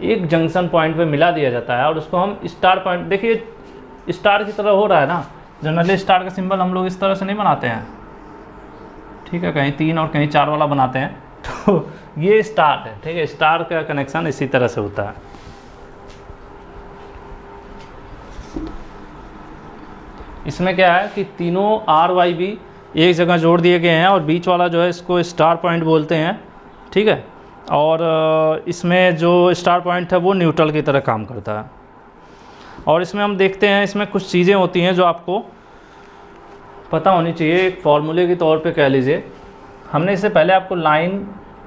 एक जंक्शन पॉइंट पे मिला दिया जाता है, और उसको हम स्टार पॉइंट, देखिए स्टार की तरह हो रहा है ना। जनरली स्टार का सिंबल हम लोग इस तरह से नहीं बनाते हैं, ठीक है, कहीं 3 और कहीं 4 वाला बनाते हैं, तो ये स्टार है। ठीक है, स्टार का कनेक्शन इसी तरह से होता है। इसमें क्या है कि तीनों आर वाई बी एक जगह जोड़ दिए गए हैं, और बीच वाला जो है इसको स्टार पॉइंट बोलते हैं। ठीक है, और इसमें जो स्टार पॉइंट है वो न्यूट्रल की तरह काम करता है। और इसमें हम देखते हैं, इसमें कुछ चीज़ें होती हैं जो आपको पता होनी चाहिए। एक फॉर्मूले के तौर पे कह लीजिए, हमने इससे पहले आपको लाइन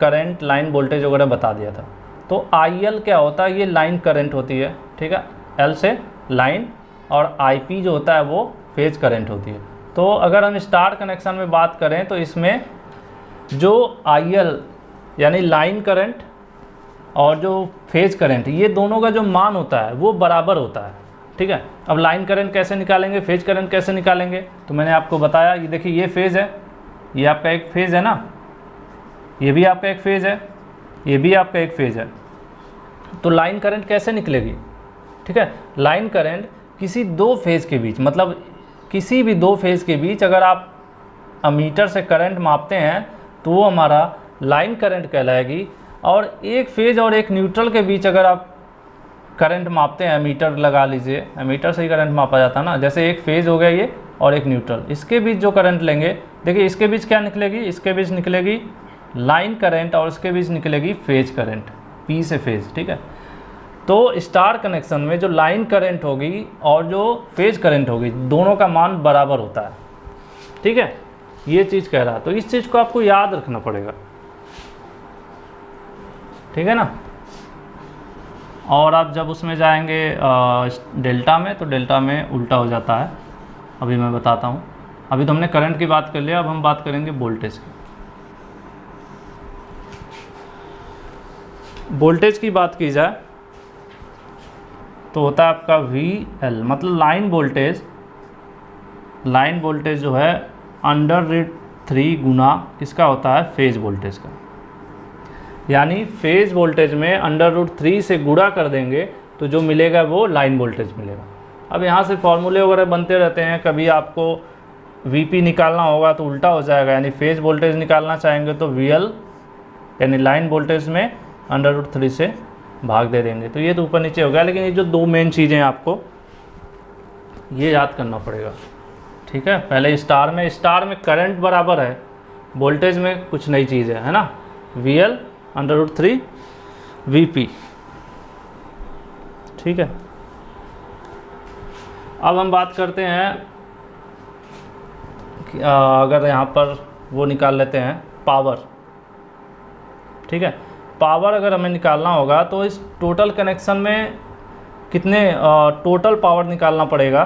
करंट, लाइन वोल्टेज वगैरह बता दिया था। तो IL क्या होता है, ये लाइन करंट होती है, ठीक है, L से लाइन, और IP जो होता है वो फेज करंट होती है। तो अगर हम स्टार कनेक्शन में बात करें तो इसमें जो IL यानी लाइन करंट और जो फेज करंट, ये दोनों का जो मान होता है वो बराबर होता है, ठीक है। अब लाइन करंट कैसे निकालेंगे, फेज करंट कैसे निकालेंगे, तो मैंने आपको बताया, ये देखिए ये फेज है, ये आपका एक फेज है ना, ये भी आपका एक फेज है, ये भी आपका एक फेज है। तो लाइन करंट कैसे निकलेगी, ठीक है। लाइन करंट किसी दो फेज के बीच, मतलब किसी भी दो फेज के बीच अगर आप अमीटर से करंट मापते हैं तो वो हमारा लाइन करंट कहलाएगी। और एक फेज और एक न्यूट्रल के बीच अगर आप करंट मापते हैं, मीटर लगा लीजिए, मीटर से ही करंट मापा जाता है ना, जैसे एक फेज हो गया ये और एक न्यूट्रल, इसके बीच जो करंट लेंगे, देखिए इसके बीच क्या निकलेगी, इसके बीच निकलेगी लाइन करंट और इसके बीच निकलेगी फेज करंट, P से फेज, ठीक है। तो स्टार कनेक्शन में जो लाइन करंट होगी और जो फेज करंट होगी, दोनों का मान बराबर होता है, ठीक है, ये चीज़ कह रहा है। तो इस चीज़ को आपको याद रखना पड़ेगा, ठीक है ना। और आप जब उसमें जाएंगे डेल्टा में, तो डेल्टा में उल्टा हो जाता है, अभी मैं बताता हूँ। अभी तो हमने करंट की बात कर लिया, अब हम बात करेंगे वोल्टेज की। वोल्टेज की बात की जाए तो होता है आपका VL, मतलब लाइन वोल्टेज। लाइन वोल्टेज जो है √3 गुना इसका होता है फेज वोल्टेज का, यानी फेज वोल्टेज में √3 से गुणा कर देंगे तो जो मिलेगा वो लाइन वोल्टेज मिलेगा। अब यहाँ से फॉर्मूले वगैरह बनते रहते हैं, कभी आपको VP निकालना होगा तो उल्टा हो जाएगा, यानी फेज वोल्टेज निकालना चाहेंगे तो VL यानी लाइन वोल्टेज में √3 से भाग दे देंगे। तो ये तो ऊपर नीचे हो गया, लेकिन ये जो दो मेन चीज़ें आपको ये याद करना पड़ेगा, ठीक है। पहले स्टार में करंट बराबर है, वोल्टेज में कुछ नई चीज़ है ना, VL √3 VP, ठीक है। अब हम बात करते हैं कि अगर यहाँ पर वो निकाल लेते हैं पावर, ठीक है। पावर अगर हमें निकालना होगा तो इस टोटल कनेक्शन में कितने टोटल पावर निकालना पड़ेगा,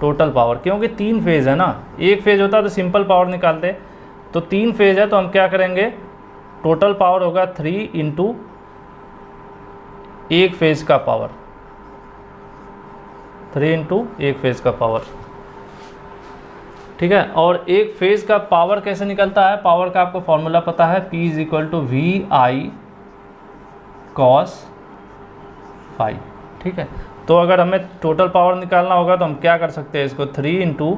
टोटल पावर, क्योंकि 3 फेज है ना, एक फेज होता तो सिंपल पावर निकालते, तो 3 फेज है तो हम क्या करेंगे, टोटल पावर होगा 3 इंटू एक फेज का पावर, 3 इंटू एक फेज का पावर, ठीक है। और एक फेज का पावर कैसे निकलता है, पावर का आपको फॉर्मूला पता है, P = VI cos phi, ठीक है। तो अगर हमें टोटल पावर निकालना होगा तो हम क्या कर सकते हैं, इसको 3 इंटू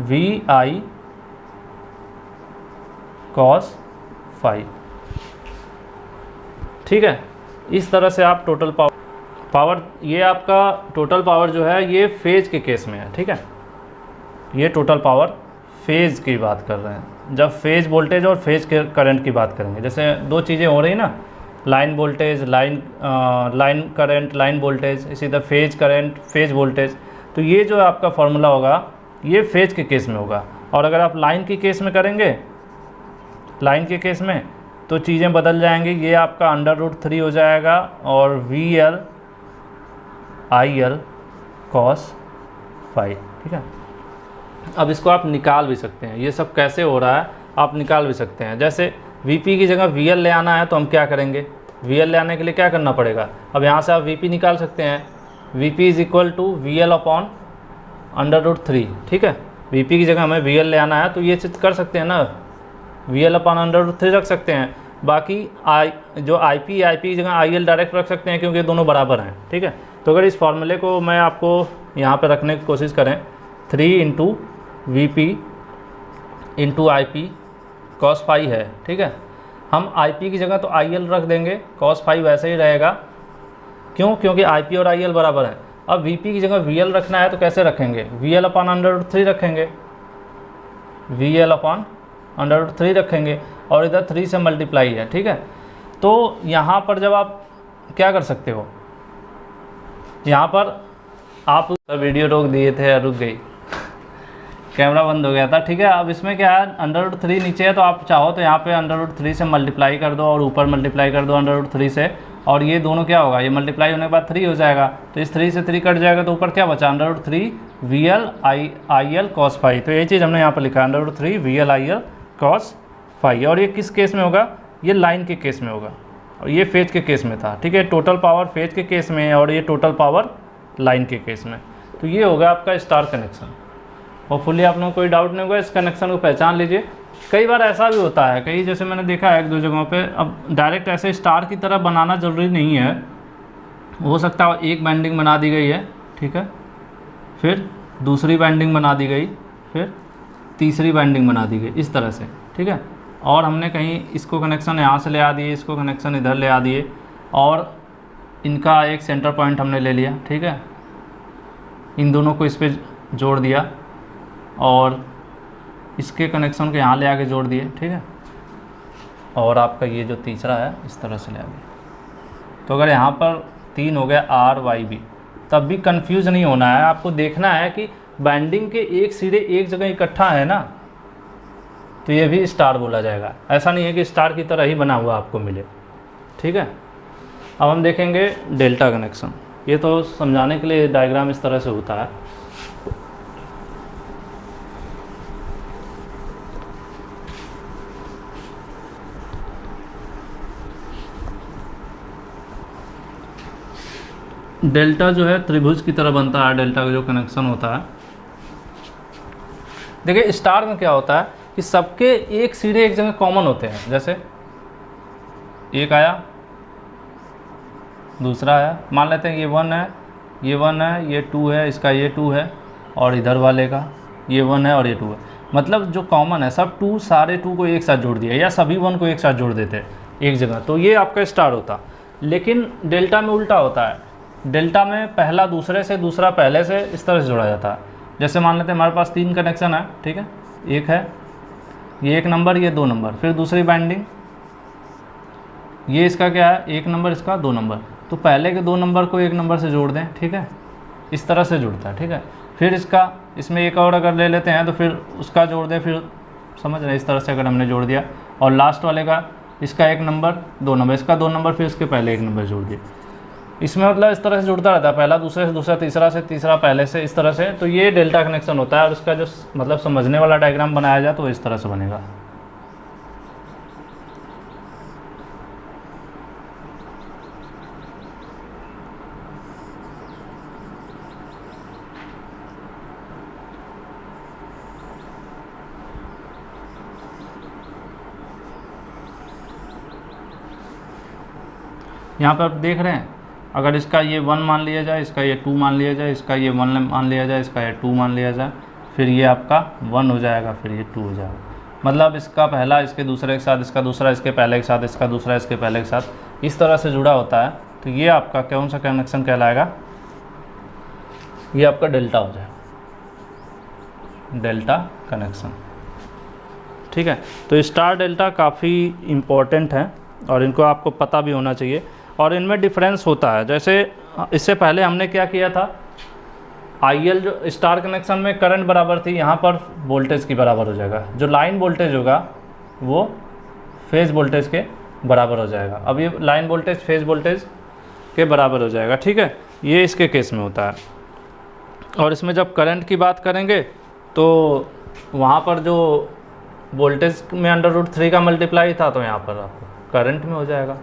VI cos phi, ठीक है। इस तरह से आप टोटल पावर, ये आपका टोटल पावर जो है ये फेज के केस में है, ठीक है। ये टोटल पावर फेज की बात कर रहे हैं, जब फेज वोल्टेज और फेज करंट की बात करेंगे, जैसे दो चीज़ें हो रही ना, line voltage, line current, line voltage, इसी तरह फेज करंट, फेज वोल्टेज। तो ये जो आपका फॉर्मूला होगा ये फेज के केस में होगा, और अगर आप लाइन के केस में करेंगे, लाइन के केस में तो चीज़ें बदल जाएंगी, ये आपका √3 हो जाएगा और VL IL cos phi, ठीक है। अब इसको आप निकाल भी सकते हैं, ये सब कैसे हो रहा है आप निकाल भी सकते हैं। जैसे VP की जगह VL ले आना है तो हम क्या करेंगे, VL ले आने के लिए क्या करना पड़ेगा, अब यहाँ से आप VP निकाल सकते हैं, VP = VL अपॉन √3, ठीक है। VP की जगह हमें VL ले आना है तो ये चीज़ कर सकते हैं ना, VL अपॉन √3 रख सकते हैं। बाकी जो IP की जगह IL डायरेक्ट रख सकते हैं, क्योंकि दोनों बराबर हैं, ठीक है। तो अगर इस फॉर्मूले को मैं आपको यहाँ पर रखने की कोशिश करें, 3 into VP into IP cos phi है, ठीक है। हम IP की जगह तो IL रख देंगे, cos phi वैसे ही रहेगा, क्यों, क्योंकि IP और IL बराबर है। अब VP की जगह VL रखना है तो कैसे रखेंगे, VL अपॉन √3 रखेंगे, VL अपॉन √3 रखेंगे, और इधर 3 से मल्टीप्लाई है, ठीक है। तो यहाँ पर जब आप क्या कर सकते हो, यहाँ पर आप वीडियो रोक दिए थे, रुक गई, कैमरा बंद हो गया था, ठीक है। अब इसमें क्या है, √3 नीचे है तो आप चाहो तो यहाँ पे √3 से मल्टीप्लाई कर दो और ऊपर मल्टीप्लाई कर दो √3 से, और ये दोनों क्या होगा, ये मल्टीप्लाई होने के बाद 3 हो जाएगा, तो इस 3 से 3 कट जाएगा तो ऊपर क्या बचा, √3 VL IL cos फाई। तो यही चीज़ हमने यहाँ पर लिखा है, √3 VL IL cos फाई। और ये किस केस में होगा, ये लाइन के केस में होगा और ये फेज के केस में था, ठीक है। टोटल पावर फेज के केस में और ये टोटल पावर लाइन के केस में। तो ये होगा आपका स्टार कनेक्शन। होपफुली आप लोगों को कोई डाउट नहीं होगा, इस कनेक्शन को पहचान लीजिए। कई बार ऐसा भी होता है, कई जैसे मैंने देखा है 1-2 जगहों पे, अब डायरेक्ट ऐसे स्टार की तरह बनाना ज़रूरी नहीं है, हो सकता है एक बाइंडिंग बना दी गई है, ठीक है, फिर दूसरी बाइंडिंग बना दी गई, फिर तीसरी बाइंडिंग बना दी गई, इस तरह से, ठीक है। और हमने कहीं इसको कनेक्शन यहाँ से ले आ दिए, इसको कनेक्शन इधर ले आ दिए, और इनका एक सेंटर पॉइंट हमने ले लिया, ठीक है, इन दोनों को इस पर जोड़ दिया और इसके कनेक्शन को यहाँ ले आके जोड़ दिए, ठीक है। और आपका ये जो तीसरा है इस तरह से ले आ गया। तो अगर यहाँ पर 3 हो गया RYB, तब भी कंफ्यूज नहीं होना है, आपको देखना है कि बाइंडिंग के एक सिरे एक जगह इकट्ठा है ना, तो ये भी स्टार बोला जाएगा। ऐसा नहीं है कि स्टार की तरह ही बना हुआ आपको मिले, ठीक है। अब हम देखेंगे डेल्टा कनेक्शन। ये तो समझाने के लिए डायग्राम इस तरह से होता है। डेल्टा जो है त्रिभुज की तरह बनता है, डेल्टा का जो कनेक्शन होता है। देखिए स्टार में क्या होता है कि सबके एक सिरे एक जगह कॉमन होते हैं, जैसे एक आया, दूसरा आया, मान लेते हैं ये 1 है, ये 1 है, ये 2 है, इसका ये 2 है, और इधर वाले का ये 1 है और ये 2 है। मतलब जो कॉमन है सब 2, सारे 2 को एक साथ जोड़ दिया, या सभी 1 को एक साथ जोड़ देते एक जगह, तो ये आपका स्टार होता। लेकिन डेल्टा में उल्टा होता है, डेल्टा में पहला दूसरे से, दूसरा पहले से, इस तरह से जोड़ा जाता है। जैसे मान लेते हैं हमारे पास 3 कनेक्शन है, ठीक है, एक है ये 1 नंबर, ये 2 नंबर, फिर दूसरी बाइंडिंग, ये इसका क्या है 1 नंबर, इसका 2 नंबर, तो पहले के 2 नंबर को 1 नंबर से जोड़ दें, ठीक है, इस तरह से जुड़ता है, ठीक है। फिर इसका, इसमें एक और अगर ले लेते हैं तो फिर उसका जोड़ दें, फिर समझ रहे हैं, इस तरह से अगर हमने जोड़ दिया, और लास्ट वाले का इसका 1 नंबर 2 नंबर, इसका 2 नंबर, फिर इसके पहले 1 नंबर जोड़ दिए। इसमें मतलब इस तरह से जुड़ता रहता है, पहला दूसरे से, दूसरा तीसरा से, तीसरा पहले से, इस तरह से। तो ये डेल्टा कनेक्शन होता है, और इसका जो मतलब समझने वाला डायग्राम बनाया जाए तो इस तरह से बनेगा। यहाँ पर आप देख रहे हैं, अगर इसका ये 1 मान लिया जाए, इसका ये 2 मान लिया जाए, इसका ये 1 मान लिया जाए, इसका ये 2 मान लिया जाए, फिर ये आपका 1 हो जाएगा, फिर ये 2 हो जाएगा। मतलब इसका पहला इसके दूसरे के साथ, इसका दूसरा इसके पहले के साथ, इसका दूसरा इसके पहले के साथ, इस तरह से जुड़ा होता है। तो ये आपका कौन सा कनेक्शन कहलाएगा, ये आपका डेल्टा हो जाएगा, डेल्टा कनेक्शन, ठीक है। तो स्टार डेल्टा काफ़ी इम्पोर्टेंट है और इनको आपको पता भी होना चाहिए। और इनमें डिफरेंस होता है, जैसे इससे पहले हमने क्या किया था, IL जो स्टार कनेक्शन में करंट बराबर थी, यहाँ पर वोल्टेज की बराबर हो जाएगा। जो लाइन वोल्टेज होगा वो फेज़ वोल्टेज के बराबर हो जाएगा। अब ये लाइन वोल्टेज फेज़ वोल्टेज के बराबर हो जाएगा, ठीक है, ये इसके केस में होता है। और इसमें जब करंट की बात करेंगे तो वहाँ पर जो वोल्टेज में √3 का मल्टीप्लाई था, तो यहाँ पर आपको करंट में हो जाएगा,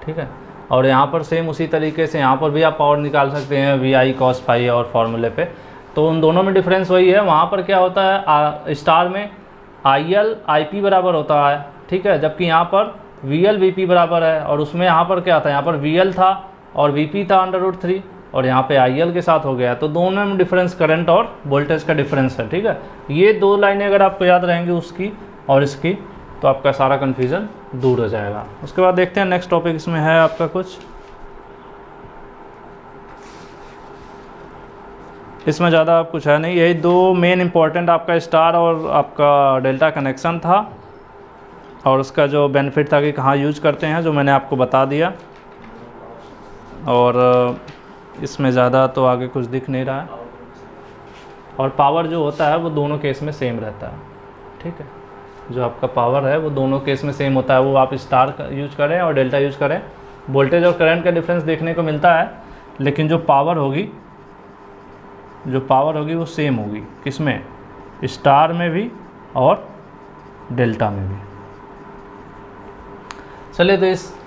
ठीक है। और यहाँ पर सेम उसी तरीके से यहाँ पर भी आप पावर निकाल सकते हैं VI cos फाई और फॉर्मूले पे। तो उन दोनों में डिफरेंस वही है, वहाँ पर क्या होता है स्टार में IL IP बराबर होता है, ठीक है, जबकि यहाँ पर VL VP बराबर है। और उसमें यहाँ पर क्या था, यहाँ पर VL था और VP था √3, और यहाँ पे IL के साथ हो गया। तो दोनों में डिफरेंस करंट और वोल्टेज का डिफरेंस है, ठीक है। ये 2 लाइनें अगर आपको याद रहेंगी उसकी और इसकी, तो आपका सारा कन्फ्यूज़न दूर हो जाएगा। उसके बाद देखते हैं नेक्स्ट टॉपिक इसमें है आपका कुछ, इसमें ज़्यादा कुछ है नहीं, यही 2 मेन इंपॉर्टेंट आपका स्टार और आपका डेल्टा कनेक्शन था, और उसका जो बेनिफिट था कि कहाँ यूज करते हैं, जो मैंने आपको बता दिया। और इसमें ज़्यादा तो आगे कुछ दिख नहीं रहा है। और पावर जो होता है वो दोनों केस में सेम रहता है, ठीक है। जो आपका पावर है वो दोनों केस में सेम होता है, वो आप स्टार यूज करें और डेल्टा यूज करें, वोल्टेज और करंट का डिफरेंस देखने को मिलता है, लेकिन जो पावर होगी वो सेम होगी, किसमें, स्टार में भी और डेल्टा में भी। चलिए, तो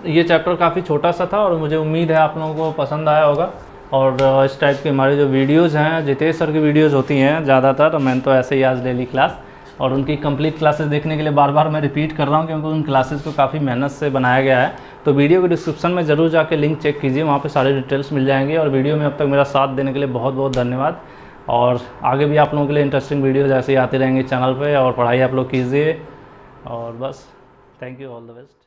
ये चैप्टर काफ़ी छोटा सा था और मुझे उम्मीद है आप लोगों को पसंद आया होगा। और इस टाइप के हमारे जो वीडियोज़ हैं, जितेश सर की वीडियोज़ होती हैं ज़्यादातर, तो मैंने तो ऐसे ही आज ले ली क्लास, और उनकी कंप्लीट क्लासेस देखने के लिए बार बार मैं रिपीट कर रहा हूँ, क्योंकि उन क्लासेस को काफ़ी मेहनत से बनाया गया है। तो वीडियो के डिस्क्रिप्शन में ज़रूर जाके लिंक चेक कीजिए, वहाँ पे सारी डिटेल्स मिल जाएंगी। और वीडियो में अब तक मेरा साथ देने के लिए बहुत बहुत धन्यवाद। और आगे भी आप लोगों के लिए इंटरेस्टिंग वीडियोज़ ऐसे ही आते रहेंगे चैनल पर, और पढ़ाई आप लोग कीजिए। और बस, thank you, all the best.